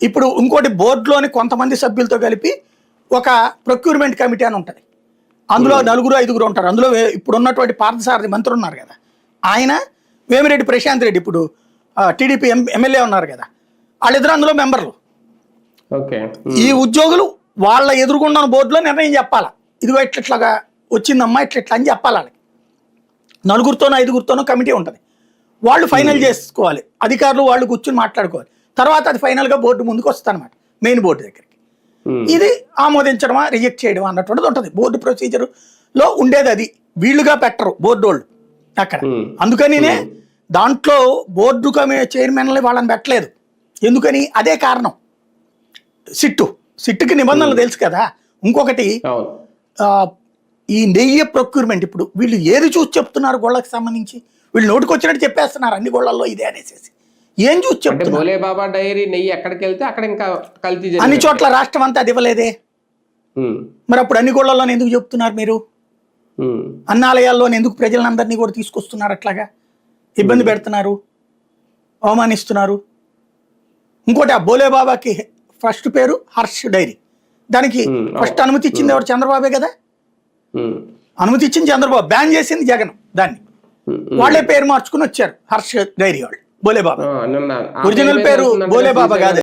ఇప్పుడు ఇంకోటి బోర్డులోని కొంతమంది సభ్యులతో కలిపి ఒక ప్రొక్యూర్మెంట్ కమిటీ అని ఉంటుంది. అందులో 4-5 ఉంటారు. అందులో ఇప్పుడు ఉన్నటువంటి పార్థసారథి మంత్రి ఉన్నారు కదా, ఆయన, వేమిరెడ్డి ప్రశాంత్ రెడ్డి ఇప్పుడు టీడీపీ ఎమ్మెల్యే ఉన్నారు కదా, వాళ్ళిద్దరు అందులో మెంబర్లు. ఈ ఉద్యోగులు వాళ్ళ ఎదురుగుండా బోర్డులో నిర్ణయం చెప్పాలా, ఇదిగో ఇట్లాగా వచ్చిందమ్మా ఇట్లా అని చెప్పాలి. వాళ్ళకి 4-5 కమిటీ ఉంటుంది. వాళ్ళు ఫైనల్ చేసుకోవాలి, అధికారులు వాళ్ళు కూర్చుని మాట్లాడుకోవాలి. తర్వాత అది ఫైనల్గా బోర్డు ముందుకు వస్తుంది అనమాట, మెయిన్ బోర్డు దగ్గరికి. ఇది ఆమోదించడమా రిజెక్ట్ చేయడమా అన్నటువంటిది ఉంటుంది. బోర్డు ప్రొసీజర్లో ఉండేది అది, వీళ్ళుగా పెట్టరు బోర్డు వాళ్ళు అక్కడ. అందుకనినే దాంట్లో బోర్డు చైర్మన్లు వాళ్ళని పెట్టలేదు. ఎందుకని? అదే కారణం. సిట్టుకి నిబంధనలు తెలుసు కదా. ఇంకొకటి, ఈ నెయ్యి ప్రొక్యూర్మెంట్ ఇప్పుడు వీళ్ళు ఏది చూసి చెప్తున్నారు గోళ్ళకి సంబంధించి? వీళ్ళు నోటికి వచ్చినట్టు చెప్పేస్తున్నారు అన్ని గోళ్ళల్లో ఇదే అనేసి. ఏం చూసి చెప్తున్నారు? భోలేబాబా డైరీ నెయ్యి ఎక్కడికి వెళ్తే అక్కడ ఇంకా కల్తీ అన్ని చోట్ల రాష్ట్రం అంతా అది ఇవ్వలేదే. మరి అప్పుడు అన్ని గోళ్ళల్లో ఎందుకు చెప్తున్నారు మీరు? అన్నాలయాల్లో ఎందుకు ప్రజలందరినీ కూడా తీసుకొస్తున్నారు? అట్లాగా ఇబ్బంది పెడుతున్నారు, అవమానిస్తున్నారు. ఇంకోటి, ఆ భోలేబాబాకి ఫస్ట్ పేరు హర్ష్ డైరీ, దానికి ఫస్ట్ అనుమతి ఇచ్చింది ఎవరు? చంద్రబాబే కదా. అనుమతి ఇచ్చింది చంద్రబాబు, బ్యాన్ చేసింది జగన్. దాన్ని వాళ్ళే పేరు మార్చుకుని వచ్చారు, హర్ష డైరీ వాళ్ళు. భోలేబాబా ఒరిజినల్ పేరు భోలేబాబా కాదు.